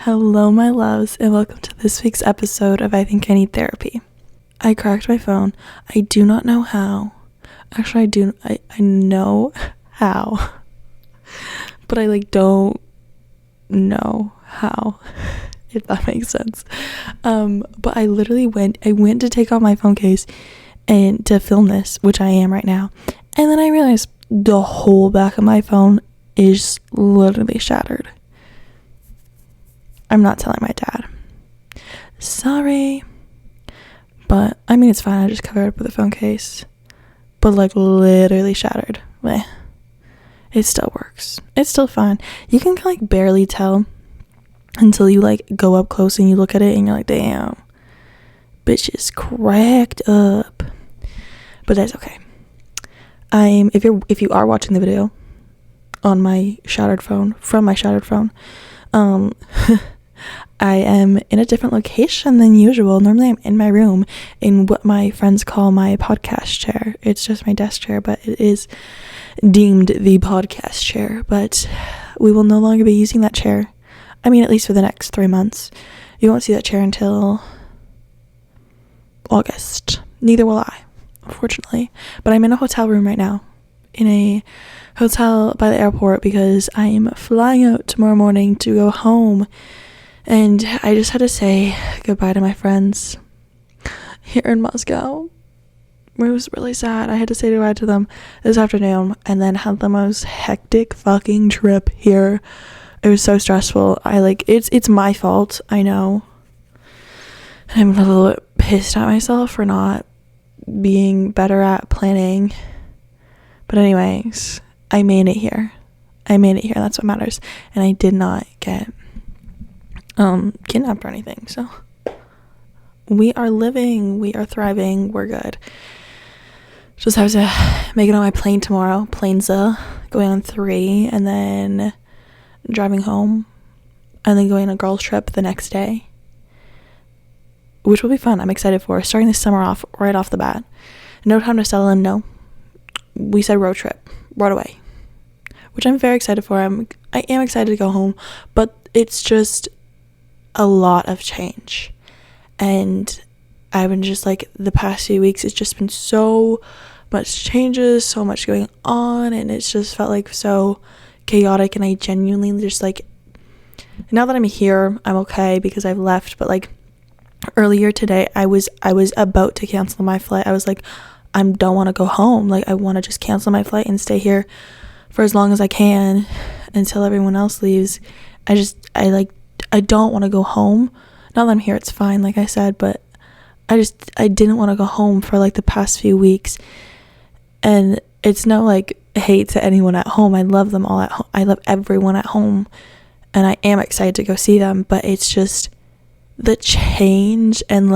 Hello, my loves, and welcome to this week's episode of I Think I Need Therapy. I cracked my phone. I do not know how. Actually, I know how. But I don't know how, if that makes sense. But I literally went to take off my phone case and to film this, which I am right now. And then I realized the whole back of my phone is literally shattered. I'm not telling my dad. Sorry. But, it's fine. I just covered it up with a phone case. But, literally shattered. Meh. It still works. It's still fine. You can barely tell until you, go up close and you look at it and you're like, damn. Bitch is cracked up. But that's okay. If you are watching the video on my shattered phone, from my shattered phone, I am in a different location than usual. Normally I'm in my room in what my friends call my podcast chair. It's just my desk chair, but it is deemed the podcast chair. But we will no longer be using that chair. At least for the next 3 months. You won't see that chair until August. Neither will I, unfortunately. But I'm in a hotel room right now. In a hotel by the airport because I am flying out tomorrow morning to go home. And I just had to say goodbye to my friends here in Moscow. It was really sad. I had to say goodbye to them this afternoon and then had the most hectic fucking trip here. It was so stressful. It's my fault, I know. I'm a little bit pissed at myself for not being better at planning. But anyways, I made it here. That's what matters. And I did not get kidnapped or anything. So we are living, we are thriving, we're good. Just have to make it on my plane tomorrow. Plane's going on 3 and then driving home and then going on a girls trip the next day, which will be fun. I'm excited for starting this summer off right off the bat. No time to settle in. No, we said road trip right away, which I'm very excited for. I am excited to go home, but it's just a lot of change. And I've been just the past few weeks, it's just been so much changes, so much going on, and it's just felt so chaotic. And I genuinely just now that I'm here, I'm okay because I've left. But earlier today, I was about to cancel my flight. I was I don't want to go home. I want to just cancel my flight and stay here for as long as I can until everyone else leaves. I don't want to go home. Now that I'm here, it's fine, like I said, but I didn't want to go home for the past few weeks. And it's no hate to anyone at home. I love them all at home. I love everyone at home, and I am excited to go see them, but it's just the change and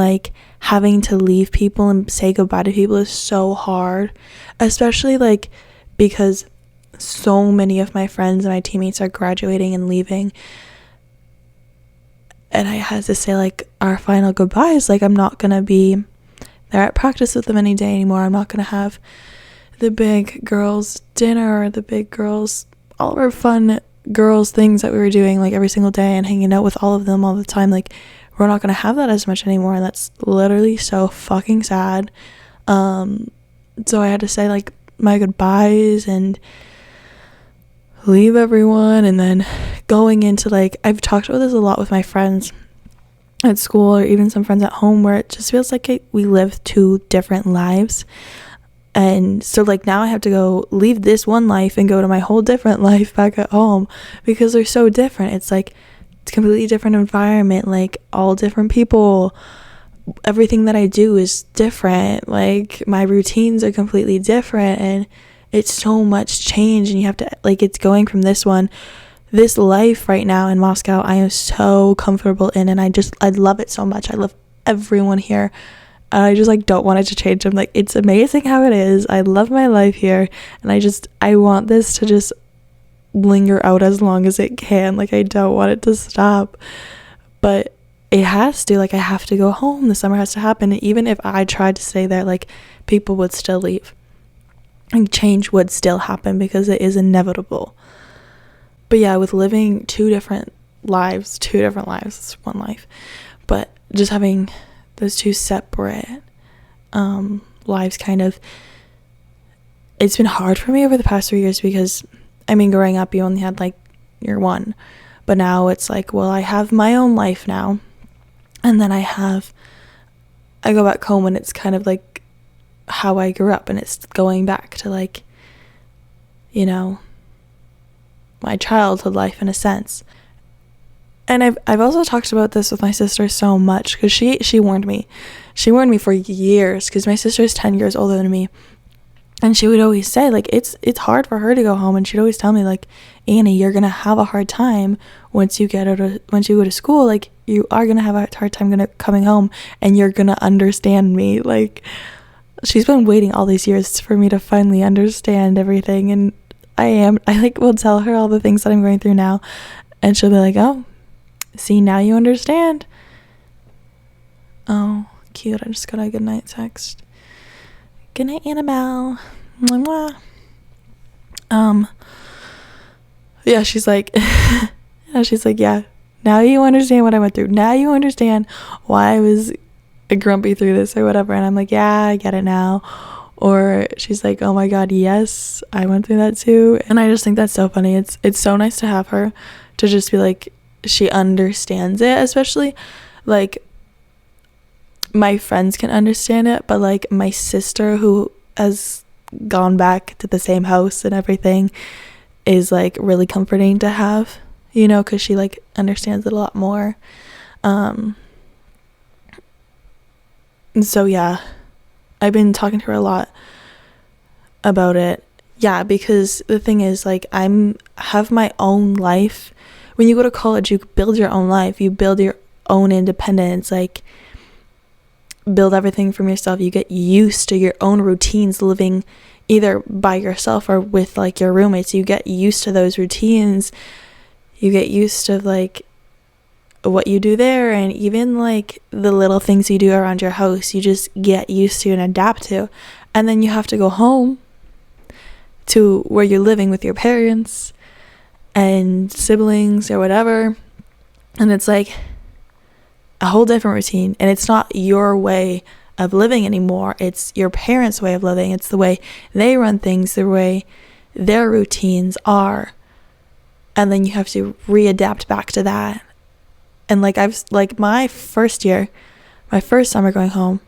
having to leave people and say goodbye to people is so hard, especially because so many of my friends and my teammates are graduating and leaving. And I had to say our final goodbyes. I'm not gonna be there at practice with them any day anymore. I'm not gonna have the big girls dinner or the big girls, all of our fun girls things that we were doing every single day and hanging out with all of them all the time. We're not gonna have that as much anymore, and that's literally so fucking sad. So I had to say my goodbyes and leave everyone. And then going into I've talked about this a lot with my friends at school or even some friends at home, where it just feels we live 2 different lives. And so now I have to go leave this one life and go to my whole different life back at home because they're so different. It's it's a completely different environment, all different people. Everything that I do is different. My routines are completely different, and it's so much change. And you have to it's going from this life right now in Moscow I am so comfortable in, and I love it so much. I love everyone here, and I just don't want it to change. I'm it's amazing how it is. I love my life here, and I want this to just linger out as long as it can. I don't want it to stop, but it has to. I have to go home. The summer has to happen. And even if I tried to stay there, people would still leave and change would still happen because it is inevitable. But yeah, with living 2 different lives, 2 different lives, it's 1 life, but just having those 2 separate lives kind of, it's been hard for me over the past 3 years because, I mean, growing up you only had like your one, but now it's like, well, I have my own life now, and then I go back home and it's kind of like how I grew up, and it's going back to like, you know, my childhood life in a sense. And I've also talked about this with my sister so much, because she warned me for years, because my sister is 10 years older than me, and she would always say like it's hard for her to go home, and she'd always tell me like, Annie, you're gonna have a hard time once you go to school, like you are gonna have a hard time coming home, and you're gonna understand me. Like, she's been waiting all these years for me to finally understand everything, and I like will tell her all the things that I'm going through now, and she'll be like, oh, see, now you understand. Oh, cute. I just got a good night text. Good night, Annabelle. Mwah. Yeah, she's like, yeah, now you understand what I went through. Now you understand why I was grumpy through this or whatever. And I'm like, yeah, I get it now. Or she's like, oh my God, yes, I went through that too. And I just think that's so funny. It's so nice to have her to just be like, she understands it, especially like my friends can understand it, but like my sister, who has gone back to the same house and everything, is like really comforting to have, you know, because she like understands it a lot more. And so yeah, I've been talking to her a lot about it. Yeah, because the thing is, like, have my own life. When you go to college, you build your own life, you build your own independence, like build everything from yourself. You get used to your own routines, living either by yourself or with like your roommates. You get used to those routines, you get used to like what you do there, and even like the little things you do around your house, you just get used to and adapt to. And then you have to go home to where you're living with your parents and siblings or whatever, and it's like a whole different routine, and it's not your way of living anymore. It's your parents' way of living. It's the way they run things, the way their routines are, and then you have to readapt back to that. And like my first summer going home,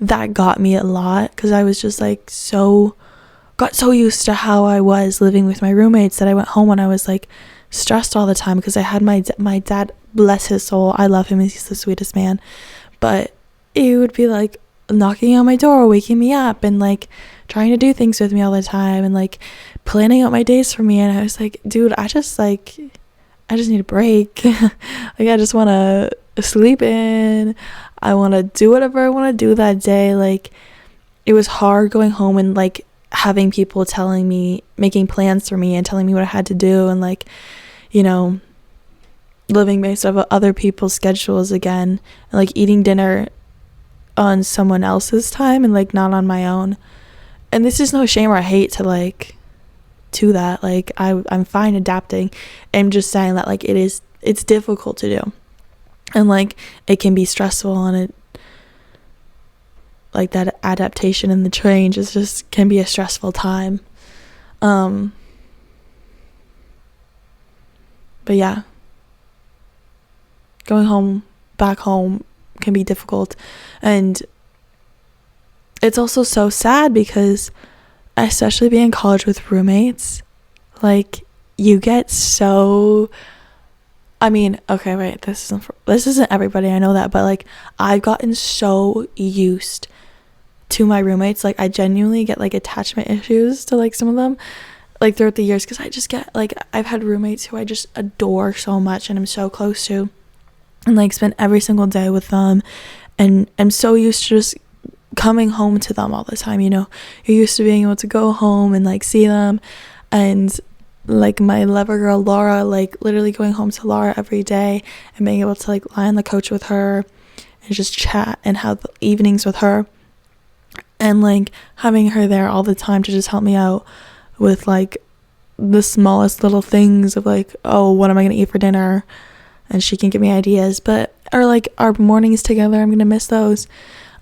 that got me a lot, because I was just like got so used to how I was living with my roommates that I went home and I was like stressed all the time, because I had my dad, bless his soul, I love him, he's the sweetest man, but he would be like knocking on my door, waking me up, and like trying to do things with me all the time, and like planning out my days for me. And I was like, dude, I just need a break. Like, I just want to sleep in. I want to do whatever I want to do that day. Like, it was hard going home and like having people telling me, making plans for me and telling me what I had to do, and like, you know, living based off of other people's schedules again, and like eating dinner on someone else's time and like not on my own. And this is no shame or hate to that. Like, I'm fine adapting. I'm just saying that like it's difficult to do, and like it can be stressful, and it like that adaptation and the change is just can be a stressful time. But yeah, going back home can be difficult, and it's also so sad because, especially being in college with roommates, like you get so, I mean, okay, wait, this isn't everybody, I know that, but like I've gotten so used to my roommates. Like, I genuinely get like attachment issues to like some of them, like throughout the years, because I just get like, I've had roommates who I just adore so much and I'm so close to, and like spend every single day with them, and I'm so used to just coming home to them all the time. You know, you're used to being able to go home and like see them, and like my lover girl Laura, like literally going home to Laura every day and being able to like lie on the couch with her and just chat and have evenings with her, and like having her there all the time to just help me out with like the smallest little things of like, oh, what am I gonna eat for dinner, and she can give me ideas. But or like our mornings together, I'm gonna miss those.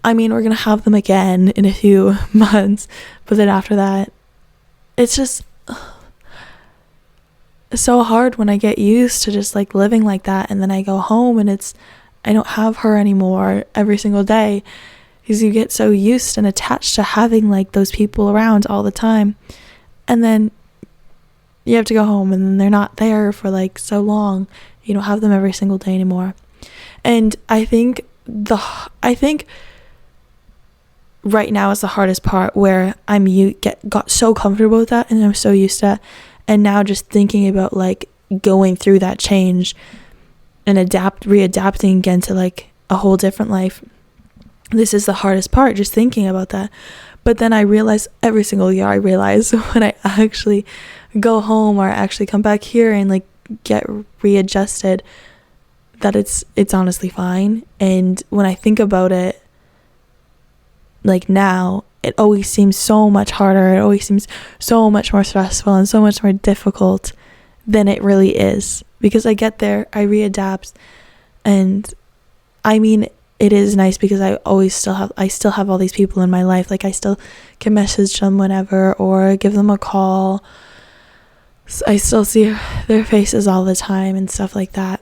I mean, we're gonna have them again in a few months, but then after that, it's just so hard when I get used to just like living like that, and then I go home and I don't have her anymore every single day, because you get so used and attached to having like those people around all the time, and then you have to go home and then they're not there for like so long. You don't have them every single day anymore. And I think right now is the hardest part, where got so comfortable with that and I'm so used to it, and now just thinking about like going through that change and readapting again to like a whole different life. This is the hardest part, just thinking about that. But then I realize every single year, when I actually go home or actually come back here and like get readjusted, that it's honestly fine. And when I think about it, like now, it always seems so much harder. It always seems so much more stressful and so much more difficult than it really is, because I get there, I readapt, and I mean, it is nice because I still have all these people in my life. Like I still can message them whenever or give them a call. I still see their faces all the time and stuff like that.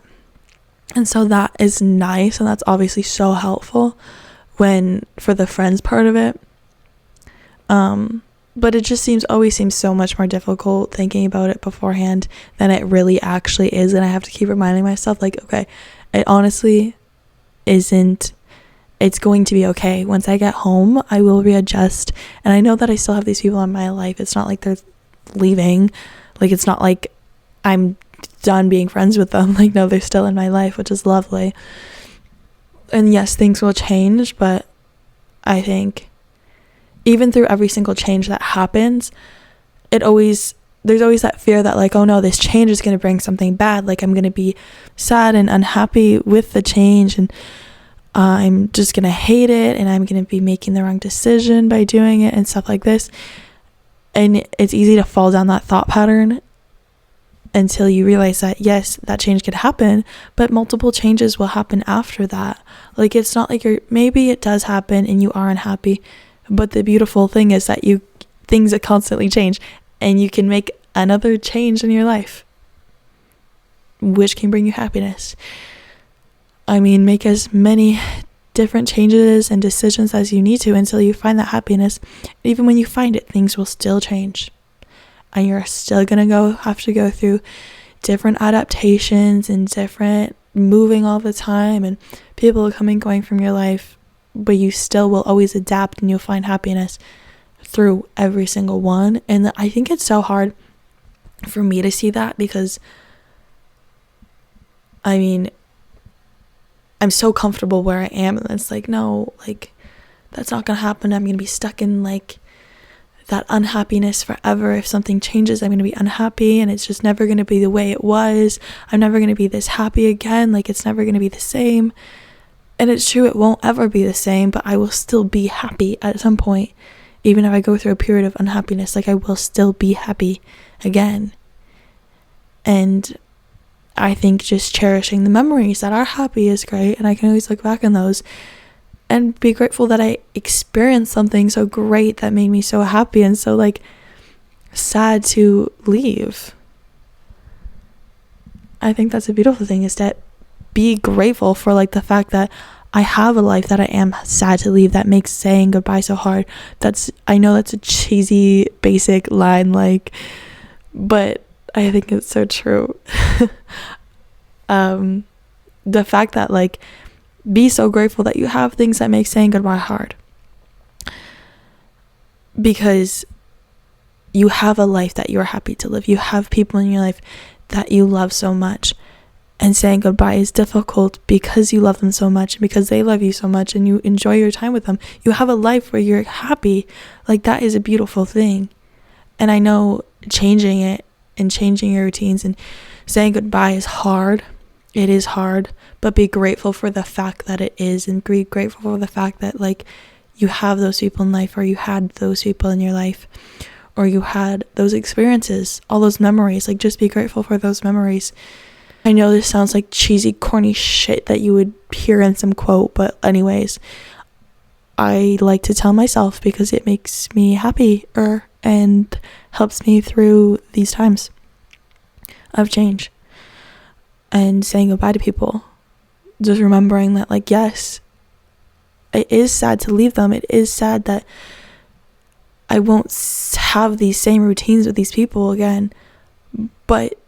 And so that is nice, and that's obviously so helpful for the friends part of it. But it just always seems so much more difficult thinking about it beforehand than it really actually is. And I have to keep reminding myself, like, okay, it honestly isn't. It's going to be okay. Once I get home, I will readjust. And I know that I still have these people in my life. It's not like they're leaving. Like, it's not like I'm done being friends with them. Like, no, they're still in my life, which is lovely. And yes, things will change, but I think even through every single change that happens, there's always that fear that like, oh no, this change is going to bring something bad. Like, I'm going to be sad and unhappy with the change, and I'm just going to hate it, and I'm going to be making the wrong decision by doing it and stuff like this. And it's easy to fall down that thought pattern until you realize that, yes, that change could happen, but multiple changes will happen after that. Like, it's not like maybe it does happen and you are unhappy, but the beautiful thing is that things that constantly change, and you can make another change in your life, which can bring you happiness. I mean, make as many different changes and decisions as you need to until you find that happiness. Even when you find it, things will still change, and you're still gonna have to go through different adaptations and different moving all the time, and people coming going from your life, but you still will always adapt, and you'll find happiness through every single one. And I think it's so hard for me to see that, because I mean, I'm so comfortable where I am, and it's like, no, like, that's not gonna happen. I'm gonna be stuck in like that unhappiness forever. If something changes, I'm gonna be unhappy, and it's just never gonna be the way it was. I'm never gonna be this happy again. Like, it's never gonna be the same. And it's true, it won't ever be the same, but I will still be happy at some point. Even if I go through a period of unhappiness, like, I will still be happy again. And I think just cherishing the memories that are happy is great, and I can always look back on those and be grateful that I experienced something so great that made me so happy and so like sad to leave. I think that's a beautiful thing, is that be grateful for like the fact that I have a life that I am sad to leave, that makes saying goodbye so hard. I know that's a cheesy basic line, like, but I think it's so true. The fact that like, be so grateful that you have things that make saying goodbye hard, because you have a life that you're happy to live. You have people in your life that you love so much, and saying goodbye is difficult because you love them so much, and because they love you so much, and you enjoy your time with them. You have a life where you're happy. Like, that is a beautiful thing. And I know changing it and changing your routines and saying goodbye is hard. It is hard, but be grateful for the fact that it is, and be grateful for the fact that like, you have those people in life, or you had those people in your life, or you had those experiences, all those memories. Like, just be grateful for those memories. I know this sounds like cheesy, corny shit that you would hear in some quote, but anyways, I like to tell myself because it makes me happier and helps me through these times of change and saying goodbye to people. Just remembering that, like, yes, it is sad to leave them. It is sad that I won't have these same routines with these people again, but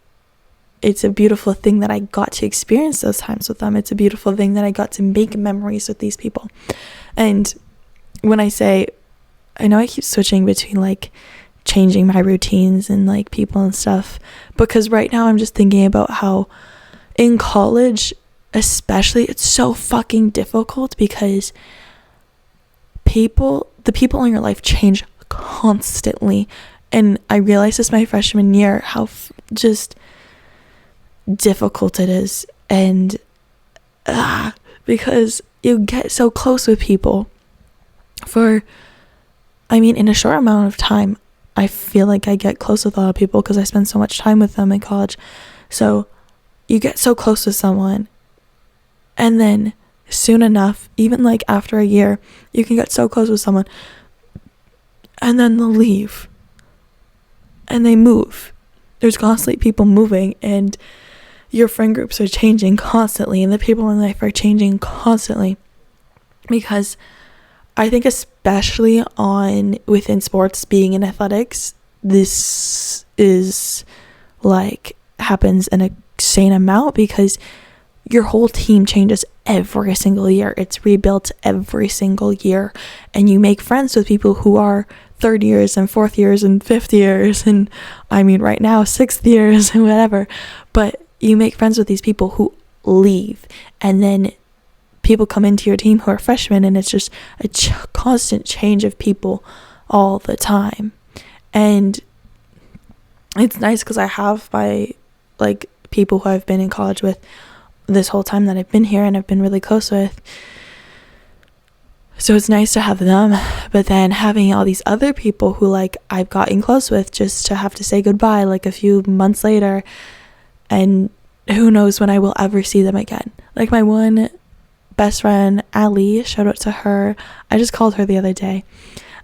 it's a beautiful thing that I got to experience those times with them. It's a beautiful thing that I got to make memories with these people. And when I say, I know I keep switching between like changing my routines and like people and stuff, because right now I'm just thinking about how in college especially, it's so fucking difficult because the people in your life change constantly. And I realized this my freshman year, how just difficult it is. And because you get so close with people in a short amount of time. I feel like I get close with a lot of people because I spend so much time with them in college. So you get so close with someone, and then soon enough, even like after a year, you can get so close with someone, and then they'll leave and they move. There's constantly people moving, and your friend groups are changing constantly, and the people in life are changing constantly. Because I think especially within sports, being in athletics, this is like happens an insane amount because your whole team changes every single year. It's rebuilt every single year, and you make friends with people who are third years and fourth years and fifth years, and right now 6th years and whatever. But you make friends with these people who leave, and then people come into your team who are freshmen, and it's just a constant change of people all the time. And it's nice because I have people who I've been in college with this whole time that I've been here and I've been really close with. So it's nice to have them, but then having all these other people who I've gotten close with, just to have to say goodbye a few months later, and who knows when I will ever see them again. Like my one best friend, Ali, shout out to her. I just called her the other day.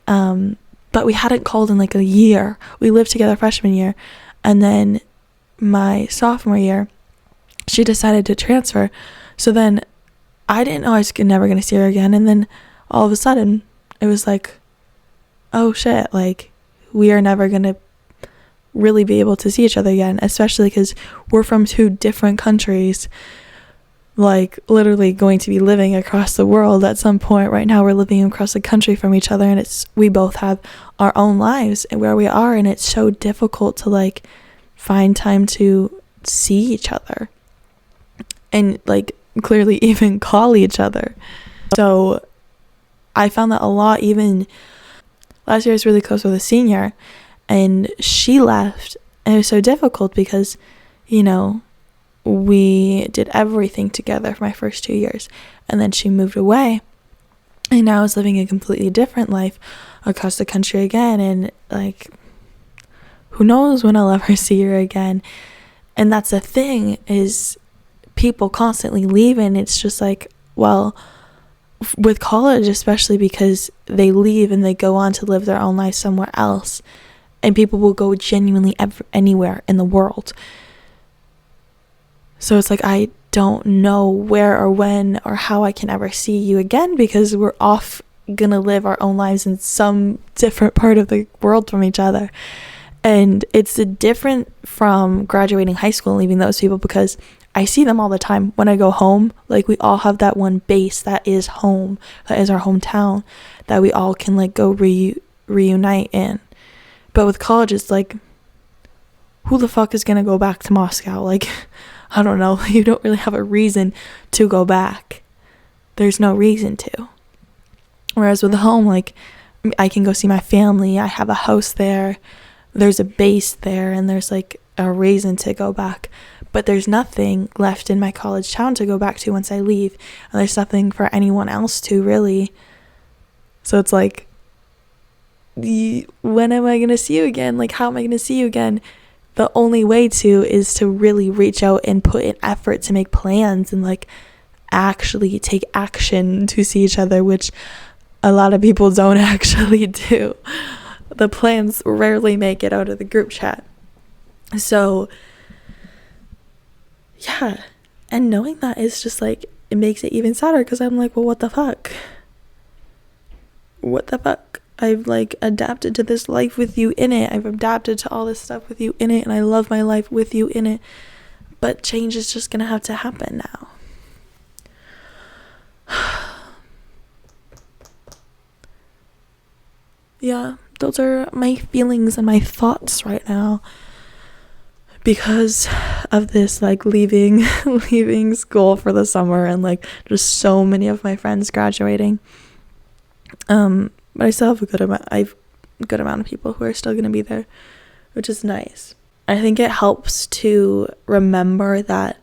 But we hadn't called in a year. We lived together freshman year, and then my sophomore year, she decided to transfer. So then I didn't know I was never going to see her again. And then all of a sudden it was like, oh shit, we are never going to really be able to see each other again, especially because we're from 2 different countries, literally going to be living across the world at some point. Right now we're living across the country from each other, and we both have our own lives and where we are, and it's so difficult to find time to see each other and clearly even call each other. So I found that a lot. Even last year I was really close with a senior, and she left, and it was so difficult because we did everything together for my first 2 years, and then she moved away, and now I was living a completely different life across the country again, and who knows when I'll ever see her again. And that's the thing, is people constantly leave, and it's just with college especially, because they leave and they go on to live their own life somewhere else, and people will go genuinely anywhere in the world. So it's I don't know where or when or how I can ever see you again, because we're off gonna live our own lives in some different part of the world from each other. And it's different from graduating high school and leaving those people, because I see them all the time when I go home. We all have that one base that is home, that is our hometown, that we all can go reunite in. But with college, it's who the fuck is gonna go back to Moscow? I don't know. You don't really have a reason to go back. There's no reason to. Whereas with home, I can go see my family. I have a house there. There's a base there, and there's a reason to go back. But there's nothing left in my college town to go back to once I leave, and there's nothing for anyone else to really. So it's when am I gonna see you again? Like, how am I gonna see you again? The only way to is to really reach out and put in effort to make plans and like actually take action to see each other, which a lot of people don't actually do. The plans rarely make it out of the group chat. So yeah, and knowing that is just like, it makes it even sadder, because I'm like, well, what the fuck? I've like adapted to this life with you in it. I've adapted to all this stuff with you in it, and I love my life with you in it. But change is just gonna have to happen now. Yeah, those are my feelings and my thoughts right now, because of this like leaving school for the summer, and like just so many of my friends graduating. But I still have a good amount of people who are still going to be there, which is nice. I think it helps to remember that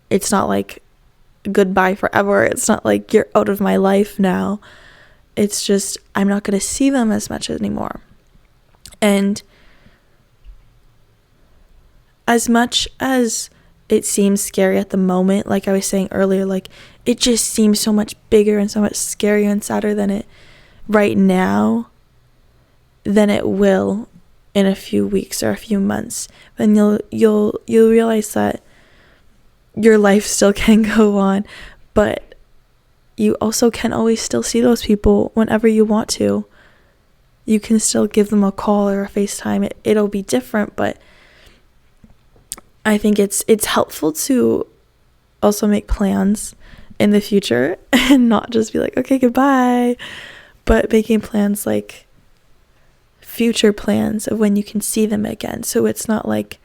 it's not like goodbye forever. It's not like you're out of my life now. It's just, I'm not going to see them as much anymore. And as much as it seems scary at the moment, like I was saying earlier, like it just seems so much bigger and so much scarier and sadder than it right now than it will in a few weeks or a few months. Then you'll realize that your life still can go on, but you also can always still see those people whenever you want to. You can still give them a call or a FaceTime. It'll be different, but I think it's helpful to also make plans in the future and not just be like, okay, goodbye, but making plans, like future plans of when you can see them again. So it's not like,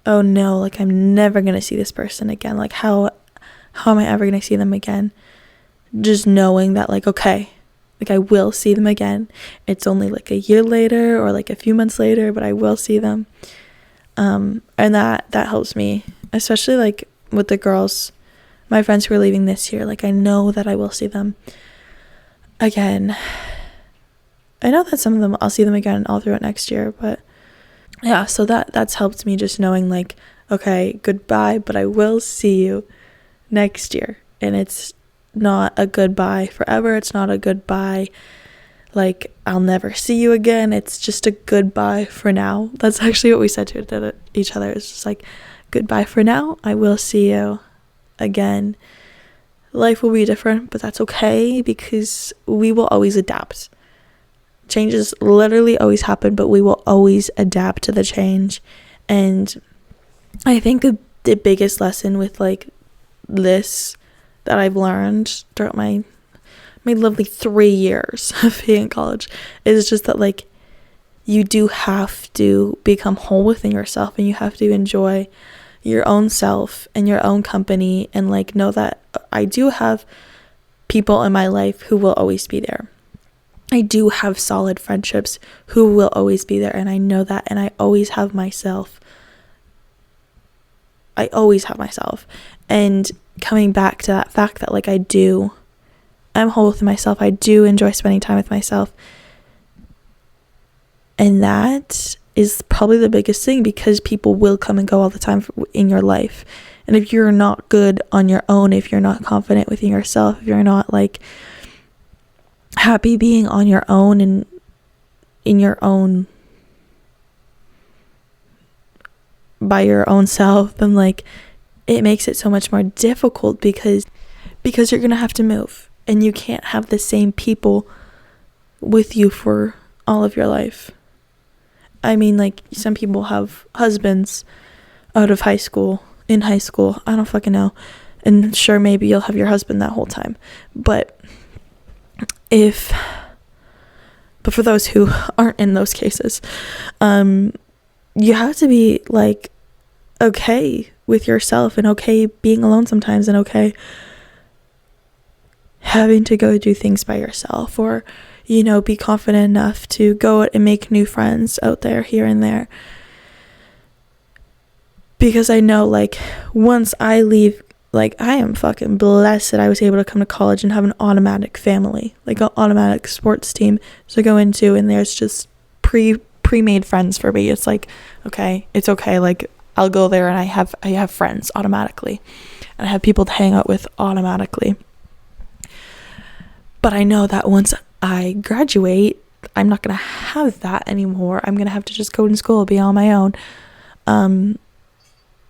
oh no, like I'm never going to see this person again. Like how am I ever going to see them again? Just knowing that like, okay, like I will see them again. It's only like a year later or like a few months later, but I will see them. And that helps me, especially like with the girls, my friends who are leaving this year. Like I know that I will see them again. I know that some of them I'll see them again all throughout next year, but yeah, so that's helped me, just knowing like, okay, goodbye, but I will see you next year. And it's not a goodbye forever. It's not a goodbye like I'll never see you again. It's just a goodbye for now. That's actually what we said to each other. It's just like, goodbye for now. I will see you again. Life will be different, but that's okay, because we will always adapt. Changes literally always happen, but we will always adapt to the change. And I think the biggest lesson with like this that I've learned throughout my lovely 3 years of being in college is just that like you do have to become whole within yourself, and you have to enjoy your own self and your own company, and like know that I do have people in my life who will always be there. I do have solid friendships who will always be there, and I know that, and I always have myself. And coming back to that fact that like I'm whole with myself. I do enjoy spending time with myself. And that is probably the biggest thing, because people will come and go all the time in your life. And if you're not good on your own, if you're not confident within yourself, if you're not like happy being on your own and in your own, by your own self, then like it makes it so much more difficult, because you're gonna have to move, and you can't have the same people with you for all of your life. I mean, like, some people have husbands out of high school, in high school, I don't fucking know. And sure, maybe you'll have your husband that whole time. But for those who aren't in those cases, you have to be, like, okay with yourself, and okay being alone sometimes, and okay having to go do things by yourself, or be confident enough to go out and make new friends out there here and there. Because I know, like, once I leave like, I am fucking blessed that I was able to come to college and have an automatic family, like an automatic sports team to go into, and there's just pre-made friends for me. It's like, okay, it's okay, like, I'll go there and I have friends automatically, and I have people to hang out with automatically. But I know that once I graduate, I'm not gonna have that anymore. I'm gonna have to just go to school, be on my own, and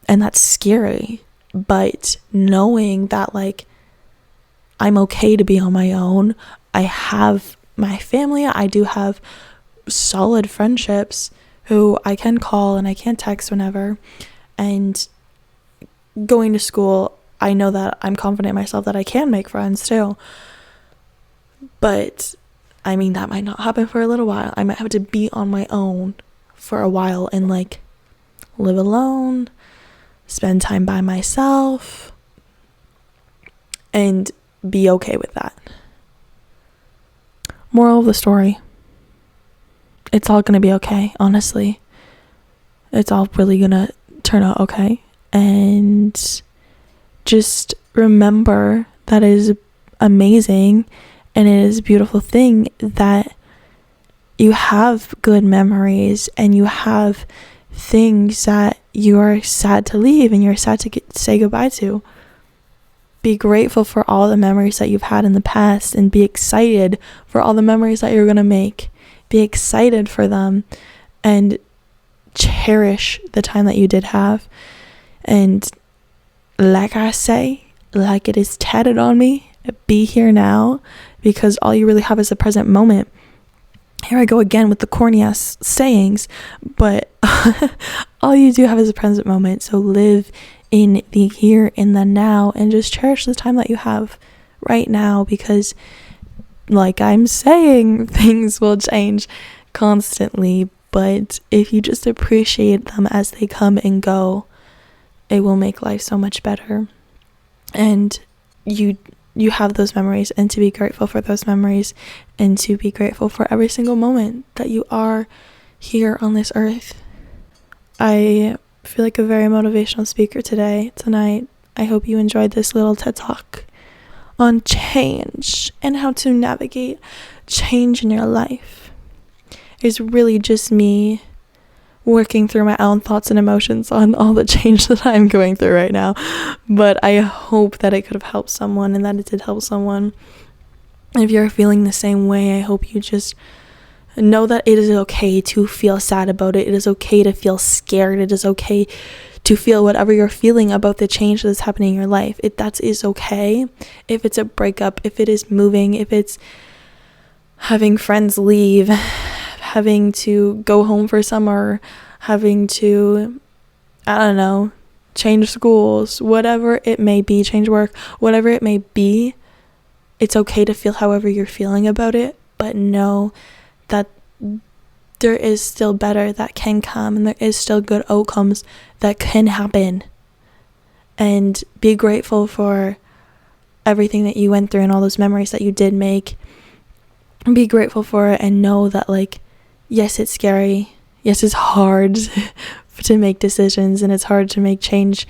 that's scary. But knowing that, like, I'm okay to be on my own, I have my family, I do have solid friendships who I can call and I can text whenever, and going to school, I know that I'm confident in myself that I can make friends too. But I mean, that might not happen for a little while. I might have to be on my own for a while and, like, live alone, spend time by myself, and be okay with that. Moral of the story, it's all gonna be okay, honestly. It's all really gonna turn out okay. And just remember that it is amazing and it is a beautiful thing that you have good memories and you have things that you are sad to leave and you're sad to say goodbye to. Be grateful for all the memories that you've had in the past, and be excited for all the memories that you're going to make. Be excited for them and cherish the time that you did have. And like I say, like it is tatted on me, be here now, because all you really have is the present moment. Here I go again with the corny ass sayings, but all you do have is the present moment. So live in the here, in the now, and just cherish the time that you have right now, because like I'm saying, things will change constantly, but if you just appreciate them as they come and go, it will make life so much better. And you have those memories, and to be grateful for those memories, and to be grateful for every single moment that you are here on this earth. I feel like a very motivational speaker tonight. I hope you enjoyed this little TED Talk on change and how to navigate change in your life. It's really just me working through my own thoughts and emotions on all the change that I'm going through right now. But I hope that it could have helped someone, and that it did help someone. If you're feeling the same way, I hope you just know that it is okay to feel sad about it. It is okay to feel scared. It is okay to feel whatever you're feeling about the change that is happening in your life. That is okay. If it's a breakup, if it is moving, if it's having friends leave, having to go home for summer, having to, I don't know, change schools, whatever it may be, change work, whatever it may be, it's okay to feel however you're feeling about it, but know that there is still better that can come, and there is still good outcomes that can happen. And be grateful for everything that you went through and all those memories that you did make. Be grateful for it, and know that, like, yes, it's scary. Yes, it's hard to make decisions, and it's hard to make change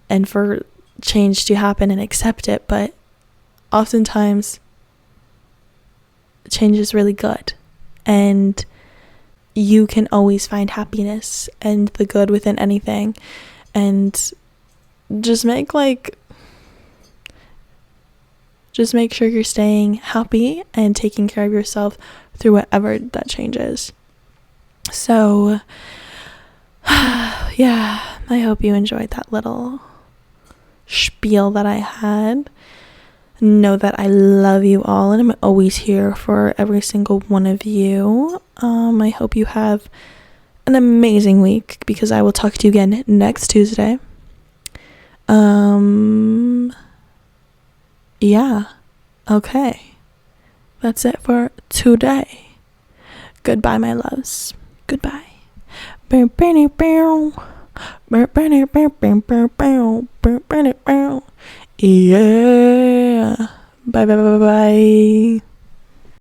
and for change to happen and accept it. But oftentimes, change is really good. And you can always find happiness and the good within anything. And just make sure you're staying happy and taking care of yourself through whatever that change is. So, yeah, I hope you enjoyed that little spiel that I had. Know that I love you all, and I'm always here for every single one of you. I hope you have an amazing week, because I will talk to you again next Tuesday. Yeah. Okay. That's it for today. Goodbye, my loves. Goodbye. Yeah. Bye.